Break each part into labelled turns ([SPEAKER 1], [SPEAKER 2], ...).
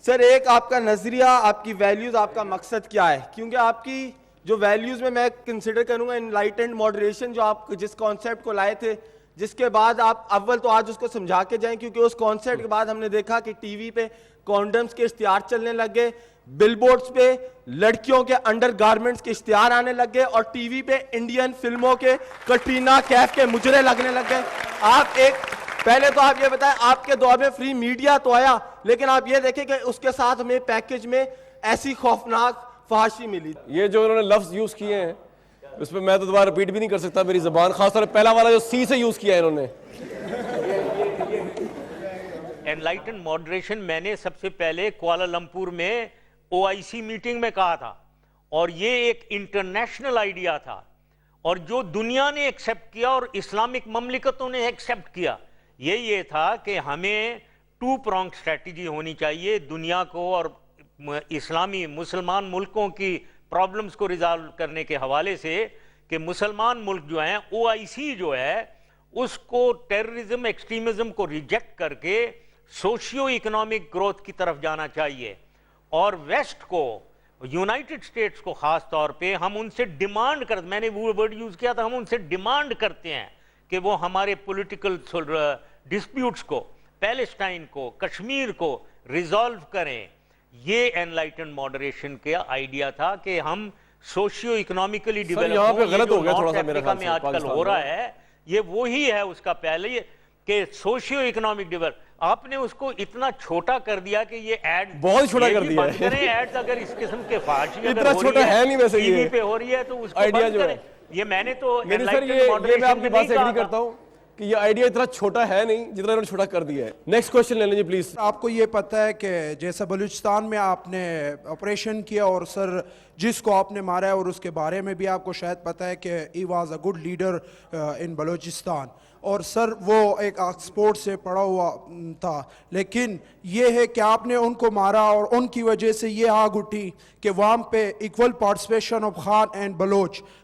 [SPEAKER 1] سر ایک آپ کا نظریہ، آپ کی ویلیوز، آپ کا مقصد کیا ہے؟ کیونکہ آپ کی جو ویلیوز میں کنسیڈر کروں گا انلائٹنڈ ماڈریشن، جو آپ جس کانسیپٹ کو لائے تھے، جس کے بعد آپ اول تو آج اس کو سمجھا کے جائیں، کیونکہ اس کانسیپٹ کے بعد ہم نے دیکھا کہ ٹی وی پہ کانڈمز کے اشتہار چلنے لگ گئے، بل بورڈز پہ لڑکیوں کے انڈر گارمنٹس کے اشتہار آنے لگ گئے، اور ٹی وی پہ انڈین فلموں کے کٹرینہ کیف کے مجرے لگنے لگ گئے۔ آپ ایک پہلے تو آپ یہ بتائیں، آپ کے دور میں فری میڈیا تو آیا، لیکن آپ یہ دیکھیں کہ اس کے ساتھ ہمیں پیکج میں ایسی خوفناک فحاشی ملی۔
[SPEAKER 2] یہ جو انہوں نے لفظ یوز کیے ہیں اس پہ میں تو دوبارہ ریپیٹ بھی نہیں کر سکتا، میری زبان، خاص طور پہ پہلا والا جو سی سے یوز کیا ہے انہوں نے۔
[SPEAKER 3] انلائٹنڈ ماڈریشن میں نے سب سے پہلے کوالالمپور میں OIC میٹنگ میں کہا تھا، اور یہ ایک انٹرنیشنل آئیڈیا تھا، اور جو دنیا نے ایکسیپٹ کیا اور اسلامک مملکتوں نے ایکسیپٹ کیا، یہ تھا کہ ہمیں 2 پرونگ اسٹریٹجی ہونی چاہیے دنیا کو اور اسلامی مسلمان ملکوں کی پرابلمز کو ریزالو کرنے کے حوالے سے، کہ مسلمان ملک جو ہیں OIC جو ہے اس کو ٹیررزم ایکسٹریمزم کو ریجیکٹ کر کے سوشیو اکنامک گروتھ کی طرف جانا چاہیے، اور ویسٹ کو، یونائٹڈ اسٹیٹس کو خاص طور پہ ہم ان سے ڈیمانڈ کرتے، میں نے وہ ورڈ یوز کیا تھا، ہم ان سے ڈیمانڈ کرتے ہیں کہ وہ ہمارے پولیٹیکل ڈسپیوٹس کو، پیلسٹائن کو، کشمیر کو ریزالو کریں۔ یہ انلائٹنڈ ماڈریشن کا آئیڈیا تھا کہ ہم سوشیو اکنامکلی ڈیولپ
[SPEAKER 2] یہاں پہ غلط ہو گیا
[SPEAKER 3] نارتھ
[SPEAKER 2] تھوڑا سا میرے
[SPEAKER 3] افریقہ
[SPEAKER 2] خیال
[SPEAKER 3] میں
[SPEAKER 2] سے
[SPEAKER 3] آج کل ہو رہا ہے، یہ وہی ہے اس کا پہلے، کہ سوشیو اکنامک ڈیولپ۔ آپ نے اس کو اتنا چھوٹا کر دیا کہ یہ ایڈ
[SPEAKER 2] بہت چھوٹا کر دیا
[SPEAKER 3] ہے۔ ایڈز اگر اس قسم کے فحاشی
[SPEAKER 2] اتنا چھوٹا ہے نہیں ویسے
[SPEAKER 3] ٹی وی
[SPEAKER 2] یہ
[SPEAKER 3] پہ ہو رہی ہے تو اس کو
[SPEAKER 2] آئیڈیا
[SPEAKER 3] بند
[SPEAKER 2] جو
[SPEAKER 3] کریں۔
[SPEAKER 2] ہے۔
[SPEAKER 3] یہ میں نے تو
[SPEAKER 2] میری سر یہ میں آپ کی بات سے ایگری کرتا ہوں کہ یہ آئیڈیا اتنا چھوٹا ہے نہیں جتنا انہوں نے چھوٹا کر دیا ہے۔ نیکسٹ کوشچن لے لیجیے پلیز۔
[SPEAKER 4] آپ کو یہ پتہ ہے کہ جیسا بلوچستان میں آپ نے آپریشن کیا، اور سر جس کو آپ نے مارا ہے، اور اس کے بارے میں بھی آپ کو شاید پتہ ہے کہ he was a good leader in Balochistan, اور سر وہ ایک آکسفورڈ سے پڑھا ہوا تھا، لیکن یہ ہے کہ آپ نے ان کو مارا، اور ان کی وجہ سے یہ آگ اٹھی کہ وہاں پہ equal participation of Khan and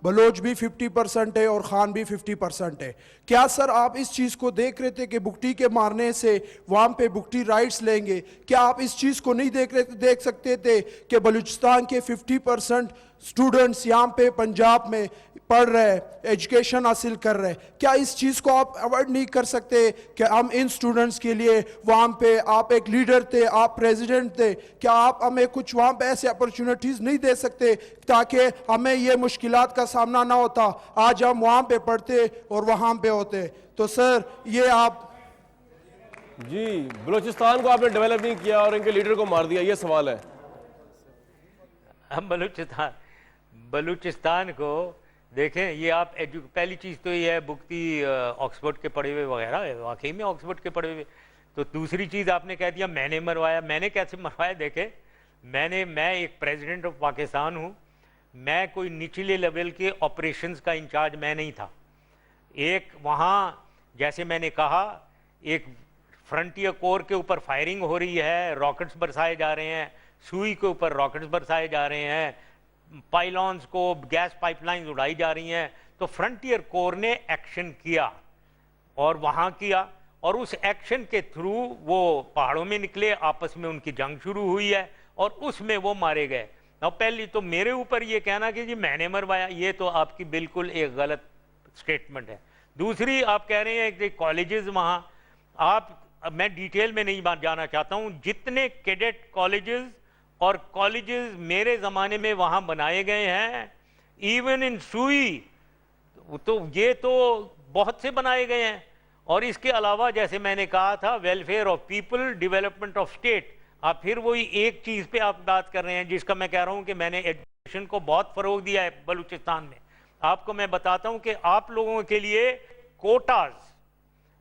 [SPEAKER 4] Baloch بھی 50% ہے اور خان بھی 50% ہے۔ کیا سر آپ اس چیز کو دیکھ رہے تھے کہ بگٹی کے مارنے سے وہاں پہ بگٹی رائٹس لیں گے؟ کیا آپ اس چیز کو نہیں دیکھ سکتے تھے کہ بلوچستان کے 50% اسٹوڈنٹس یہاں پہ پنجاب میں پڑھ رہے، ایجوکیشن حاصل کر رہے؟ کیا اس چیز کو آپ اوائڈ نہیں کر سکتے کہ ہم ان اسٹوڈنٹس کے لیے وہاں پہ، آپ ایک لیڈر تھے، آپ پریزیڈنٹ تھے، کیا آپ ہمیں کچھ وہاں پہ ایسے اپرچونٹیز نہیں دے سکتے تاکہ ہمیں یہ مشکلات کا سامنا نہ ہوتا؟ آج ہم وہاں پہ پڑھتے اور وہاں پہ ہوتے۔ تو سر یہ آپ
[SPEAKER 2] جی، بلوچستان کو آپ نے ڈیولپ نہیں کیا اور ان کے لیڈر کو مار دیا، یہ سوال ہے۔
[SPEAKER 3] ہم بلوچستان کو دیکھیں، یہ آپ پہلی چیز تو یہ ہے بگٹی آکسفورڈ کے پڑھے ہوئے وغیرہ ہے، واقعی میں آکسفورڈ کے پڑھے ہوئے۔ تو دوسری چیز آپ نے کہہ دیا میں نے مروایا، میں نے کیسے مروایا؟ دیکھیں، میں ایک پریزیڈنٹ آف پاکستان ہوں، میں کوئی نچلے لیول کے آپریشنز کا انچارج میں نہیں تھا۔ ایک وہاں جیسے میں نے کہا، ایک فرنٹیئر کور کے اوپر فائرنگ ہو رہی ہے، راکٹس برسائے جا رہے ہیں، سوئی کے اوپر راکٹس برسائے جا رہے ہیں، پائلونز کو گیس پائپ لائنز اڑائی جا رہی ہیں، تو فرنٹیئر کور نے ایکشن کیا، اور وہاں کیا، اور اس ایکشن کے تھرو وہ پہاڑوں میں نکلے، آپس میں ان کی جنگ شروع ہوئی ہے، اور اس میں وہ مارے گئے۔ اب پہلی تو میرے اوپر یہ کہنا کہ جی میں نے مروایا، یہ تو آپ کی بالکل ایک غلط سٹیٹمنٹ ہے۔ دوسری آپ کہہ رہے ہیں کہ کالجز وہاں، میں ڈیٹیل میں نہیں جانا چاہتا ہوں، جتنے کیڈٹ کالجز اور کالجز میرے زمانے میں وہاں بنائے گئے ہیں، ایون ان سوئی، تو یہ تو بہت سے بنائے گئے ہیں۔ اور اس کے علاوہ جیسے میں نے کہا تھا، welfare of people, development of state, آپ پھر وہی ایک چیز پہ آپ بات کر رہے ہیں جس کا میں کہہ رہا ہوں کہ میں نے ایجوکیشن کو بہت فروغ دیا ہے بلوچستان میں۔ آپ کو میں بتاتا ہوں کہ آپ لوگوں کے لیے کوٹاز،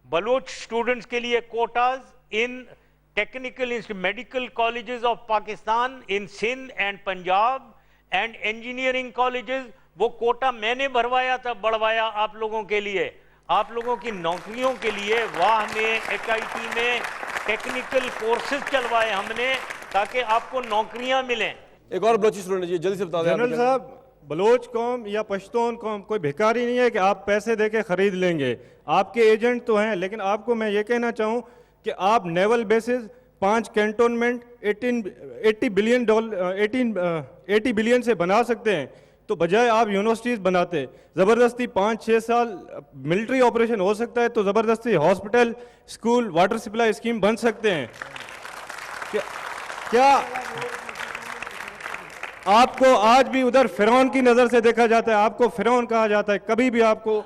[SPEAKER 3] بلوچ اسٹوڈنٹس کے لیے quotas in technical medical colleges of Pakistan, in Sindh and Punjab and engineering colleges, وہ کوٹا میں نے بڑھوایا آپ لوگوں کے لیے، آپ لوگوں کی نوکریوں کے لیے۔ واہ میں، HIT میں ٹیکنیکل کورسز چلوائے ہم نے تاکہ آپ کو نوکریاں ملیں۔
[SPEAKER 2] ایک اور بلوچی اسٹوڈنٹ جی، جلدی سے بتا دیں۔
[SPEAKER 5] جنرل صاحب، بلوچ قوم یا پشتون قوم کوئی بھکاری نہیں ہے کہ آپ پیسے دے کے خرید لیں گے، آپ کے ایجنٹ تو ہیں، لیکن آپ کو میں یہ کہنا چاہوں کہ آپ نیول بیسز 5 کینٹونمنٹ 80 बिलियन से बना सकते हैं, तो बजाय आप यूनिवर्सिटीज़ बनाते, ज़बरदस्ती 5-6 साल मिलिट्री ऑपरेशन हो सकता है, तो ज़बरदस्ती hospital, school, water supply scheme बन सकते हैं। क्या आपको आज भी उधर फिरौन की नज़र से देखा जाता है? आपको फिरौन कहा जाता है। कभी भी आपको,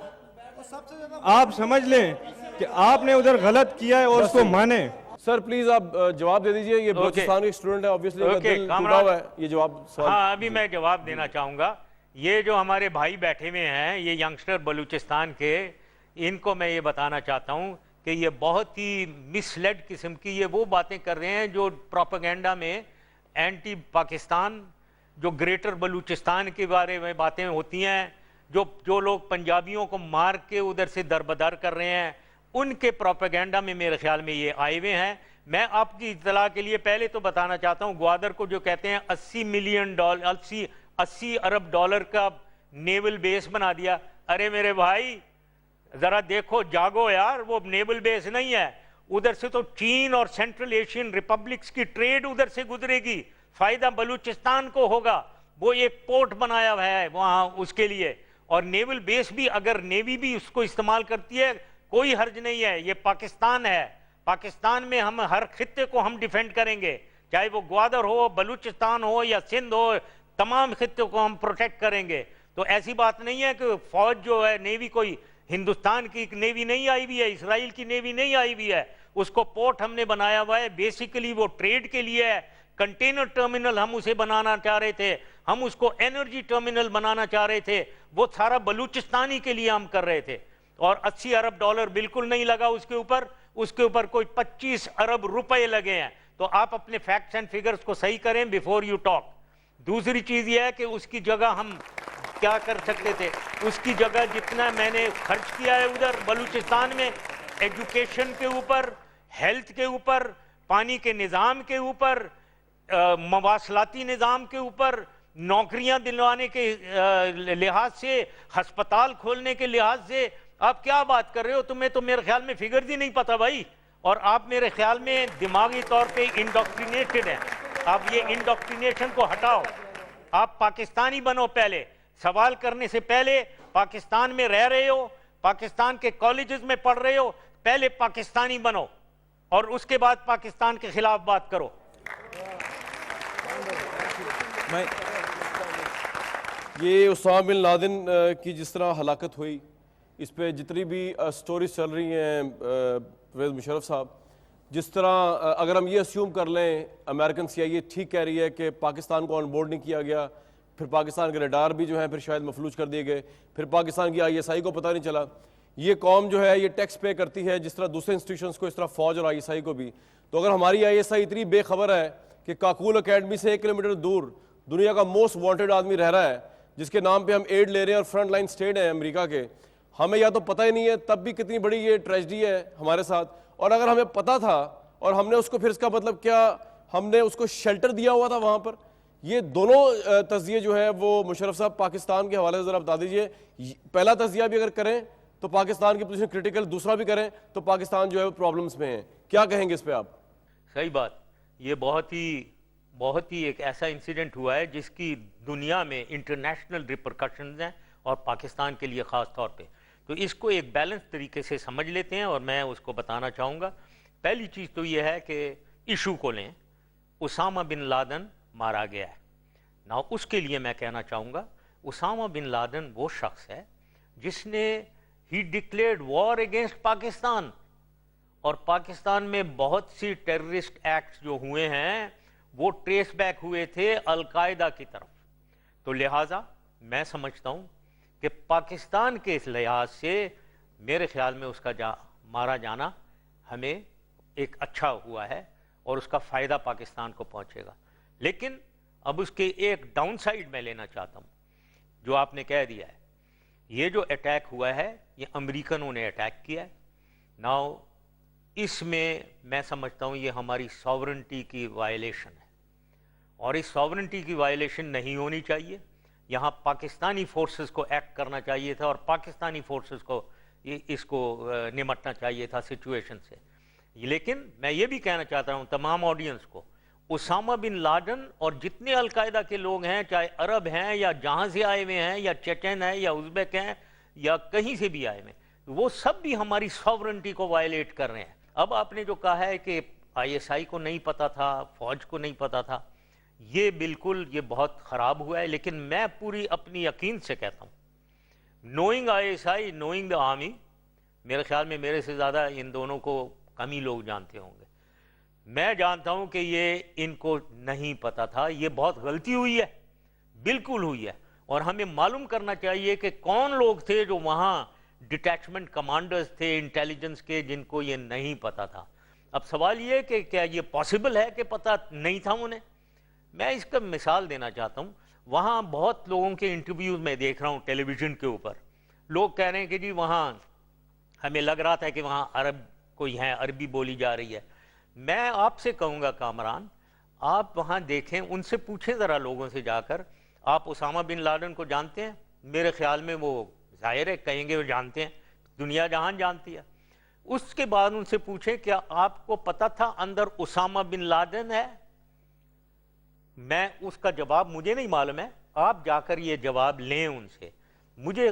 [SPEAKER 5] आप समझ लें कि आपने उधर गलत किया है और उसको माने।
[SPEAKER 2] सर प्लीज आप जवाब दे दीजिए, ये बलूचिस्तान के स्टूडेंट है, ऑब्वियसली दिल टूटा हुआ है, ये जवाब सवाल।
[SPEAKER 3] हाँ, अभी मैं जवाब देना चाहूँगा। ये जो हमारे भाई बैठे हुए हैं, ये यंगस्टर बलूचिस्तान के, इनको मैं ये बताना चाहता हूँ कि ये बहुत ही मिसलेड किस्म की ये वो बातें कर रहे हैं जो प्रोपेगेंडा में एंटी पाकिस्तान, जो ग्रेटर बलूचिस्तान के बारे में बातें होती हैं, जो लोग पंजाबियों को मार के उधर से दरबदर कर रहे हैं, उनके प्रोपेगेंडा में मेरे ख्याल में ये आए हुए हैं। मैं आपकी इत्तला के लिए पहले तो बताना चाहता हूँ, ग्वादर को जो कहते हैं 80 अरब डॉलर का नेवल बेस बना दिया। अरे मेरे भाई जरा देखो, जागो यार, वो नेवल बेस नहीं है, उधर से तो चीन और सेंट्रल एशियन रिपब्लिक्स की ट्रेड उधर से गुजरेगी, फायदा बलूचिस्तान को होगा। वो एक पोर्ट बनाया हुआ है वहां उसके लिए, और नेवल बेस भी अगर नेवी भी उसको इस्तेमाल करती है कोई हर्ज नहीं है। ये पाकिस्तान है, पाकिस्तान में हम हर खित्ते को हम डिफेंड करेंगे, चाहे वो ग्वादर हो, बलूचिस्तान हो या सिंध हो, तमाम खित्ते को हम प्रोटेक्ट करेंगे। तो ऐसी बात नहीं है कि फौज जो है, नेवी कोई हिंदुस्तान की नेवी नहीं आई हुई है, इसराइल की नेवी नहीं आई हुई है, उसको पोर्ट हमने बनाया हुआ है, बेसिकली वो ट्रेड के लिए है। कंटेनर टर्मिनल हम उसे बनाना चाह रहे थे, हम उसको एनर्जी टर्मिनल बनाना चाह रहे थे, वो सारा बलूचिस्तानी के लिए हम कर रहे थे। और 80 अरब डॉलर बिल्कुल नहीं लगा उसके ऊपर कोई 25 अरब रुपए लगे हैं। तो आप अपने फैक्ट्स एंड फिगर्स को सही करें बिफोर यू टॉक। दूसरी चीज यह है कि उसकी जगह हम क्या कर सकते थे, उसकी जगह जितना मैंने खर्च किया है उधर बलूचिस्तान में, एजुकेशन के ऊपर, हेल्थ के ऊपर, पानी के निज़ाम के ऊपर, मवासलाती निज़ाम के ऊपर, नौकरियां दिलवाने के लिहाज से, हस्पताल खोलने के लिहाज से, आप क्या बात कर रहे हो? तुम्हें तो मेरे ख्याल में फिगर ही नहीं पता भाई, और आप मेरे ख्याल में दिमागी तौर पे इंडोक्ट्रिनेटेड हैं। आप ये इंडोक्ट्रिनेशन को हटाओ, आप पाकिस्तानी बनो। पहले सवाल करने से पहले, पाकिस्तान में रह रहे हो, पाकिस्तान के कॉलेजेस में पढ़ रहे हो, पहले पाकिस्तानी बनो और उसके बाद पाकिस्तान के खिलाफ बात करो।
[SPEAKER 2] ये उसामा बिन लादेन की जिस तरह हलाकत हुई, इस पे जितनी भी स्टोरीज चल रही हैं परवेज़ मुशर्रफ साहब, जिस तरह अगर हम ये अस्यूम कर लें अमेरिकन CIA ठीक कह रही है कि पाकिस्तान को ऑन बोर्ड नहीं किया गया, फिर पाकिस्तान के रडार भी जो हैं फिर शायद मफलूज कर दिए गए, फिर पाकिस्तान की ISI को पता नहीं चला। ये कौम जो है ये टैक्स पे करती है जिस तरह दूसरे इंस्टीट्यूशंस को, इस तरह फौज और ISI को भी। तो अगर हमारी ISI इतनी बेखबर है कि काकूल अकेडमी से 1 किलोमीटर दूर दुनिया का मोस्ट वांटेड आदमी रह रहा है, जिसके नाम पे हम एड ले रहे हैं और फ्रंट लाइन स्टेट है अमेरिका के, हमें या तो पता ही नहीं है, तब भी कितनी बड़ी ये ट्रेजेडी है हमारे साथ। और अगर हमें पता था और हमने उसको, फिर इसका मतलब क्या हमने उसको शेल्टर दिया हुआ था वहाँ पर? ये दोनों तज्जिए जो है वो मुशर्रफ साहब पाकिस्तान के हवाले से ज़रा बता दीजिए। पहला तज्जिया भी अगर करें तो पाकिस्तान की पोजीशन क्रिटिकल, दूसरा भी करें तो पाकिस्तान जो है वो प्रॉब्लम्स में है, क्या कहेंगे इस पे आप?
[SPEAKER 3] सही बात, ये बहुत ही एक ऐसा इंसिडेंट हुआ है जिसकी दुनिया में इंटरनेशनल रिपरकशंस हैं और पाकिस्तान के लिए ख़ास तौर पे। तो इसको एक बैलेंस तरीके से समझ लेते हैं और मैं उसको बताना चाहूँगा। पहली चीज़ तो ये है कि इशू को लें, उसामा बिन लादेन मारा गया है ना, उसके लिए मैं कहना चाहूँगा उसामा बिन लादेन वो शख्स है जिसने ही डिक्लेयर्ड वॉर अगेंस्ट पाकिस्तान, और पाकिस्तान में बहुत सी टेररिस्ट एक्ट्स जो हुए हैं वो ट्रेस बैक हुए थे अलकायदा की तरफ। तो लिहाजा मैं समझता हूँ कि पाकिस्तान के इस लिहाज से मेरे ख्याल में उसका मारा जाना हमें एक अच्छा हुआ है और उसका फ़ायदा पाकिस्तान को पहुँचेगा। लेकिन अब उसके एक डाउन साइड मैं लेना चाहता हूँ, जो आपने कह दिया है, ये जो अटैक हुआ है ये अमेरिकनों ने अटैक किया है। नाउ इसमें मैं समझता हूँ ये हमारी सॉवरेनिटी की वायलेशन है और इस सॉवरेनिटी की वायलेशन नहीं होनी चाहिए। यहाँ पाकिस्तानी फोर्सेस को एक्ट करना चाहिए था और पाकिस्तानी फोर्सेस को इसको निमटना चाहिए था सिचुएशन से। लेकिन मैं ये भी कहना चाहता हूँ तमाम ऑडियंस को, उसामा बिन लादेन और जितने अलकायदा के लोग हैं, चाहे अरब हैं या जहाँ से आए हुए हैं या चेचन है या उज़्बेक हैं या कहीं से भी आए हुए हैं, वो सब भी हमारी सॉवरेनिटी को वायलेट कर रहे हैं। अब आपने जो कहा है कि आईएसआई को नहीं पता था, फौज को नहीं पता था, ये बिल्कुल ये बहुत ख़राब हुआ है। लेकिन मैं पूरी अपनी यकीन से कहता हूँ, knowing ISI, knowing the army, मेरे ख्याल में मेरे से ज़्यादा इन दोनों को कम ही लोग जानते होंगे। मैं जानता हूँ कि ये इनको नहीं पता था, ये बहुत गलती हुई है, बिल्कुल हुई है। और हमें मालूम करना चाहिए कि कौन लोग थे जो वहाँ डिटैचमेंट कमांडर्स थे इंटेलिजेंस के, जिनको ये नहीं पता था। अब सवाल ये कि क्या ये पॉसिबल है कि पता नहीं था उन्हें? मैं इसका मिसाल देना चाहता हूँ। वहाँ बहुत लोगों के इंटरव्यूज में देख रहा हूँ टेलीविज़न के ऊपर, लोग कह रहे हैं कि जी वहाँ हमें लग रहा था कि वहाँ अरब कोई है, अरबी बोली जा रही है। मैं आपसे कहूँगा कामरान, आप वहाँ देखें, उनसे पूछें ज़रा लोगों से जाकर, आप उसामा बिन लादेन को जानते हैं? मेरे ख्याल में वो ज़ाहिर है कहेंगे वो जानते हैं, दुनिया जहान जानती है। उसके बाद उनसे पूछें क्या आपको पता था अंदर उसामा बिन लादेन है? मैं उसका जवाब मुझे नहीं मालूम है, आप जाकर ये जवाब लें उनसे। मुझे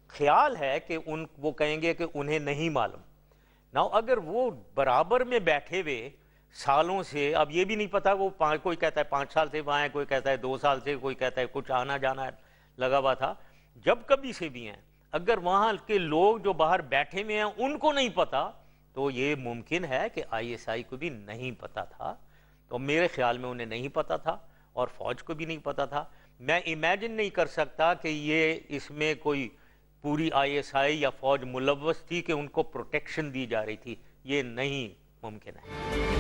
[SPEAKER 3] ख्याल है कि वो कहेंगे कि उन्हें नहीं मालूम। ना अगर वो बराबर में बैठे हुए सालों से, अब ये भी नहीं पता वो कोई कहता है 5 साल से वहाँ है, कोई कहता है 2 साल से, कोई कहता है कुछ आना जाना लगा हुआ था, जब कभी से भी हैं, अगर वहाँ के लोग जो बाहर बैठे हुए हैं उनको नहीं पता, तो ये मुमकिन है कि आईएसआई को भी नहीं पता था। तो मेरे ख्याल में उन्हें नहीं पता था और फौज को भी नहीं पता था। मैं इमेजिन नहीं कर सकता कि ये इसमें कोई पूरी आईएसआई या फौज मुलव्वस थी कि उनको प्रोटेक्शन दी जा रही थी, ये नहीं मुमकिन है।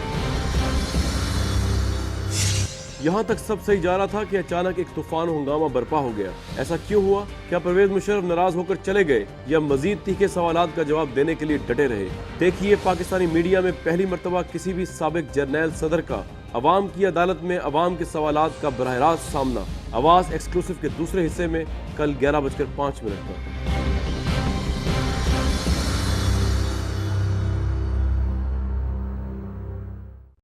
[SPEAKER 2] यहाँ तक सब सही जा रहा था कि अचानक एक तूफान हंगामा बर्पा हो गया। ऐसा क्यों हुआ? क्या परवेज मुशर्रफ नाराज होकर चले गए या मजीद तीखे सवालात का जवाब देने के लिए डटे रहे? देखिए पाकिस्तानी मीडिया में पहली मर्तबा किसी भी साबिक जर्नैल सदर का अवाम की अदालत में अवाम के सवालात का बरह रास्त सामना। आवाज़ एक्सक्लूसिव के दूसरे हिस्से में कल 11:05 पर।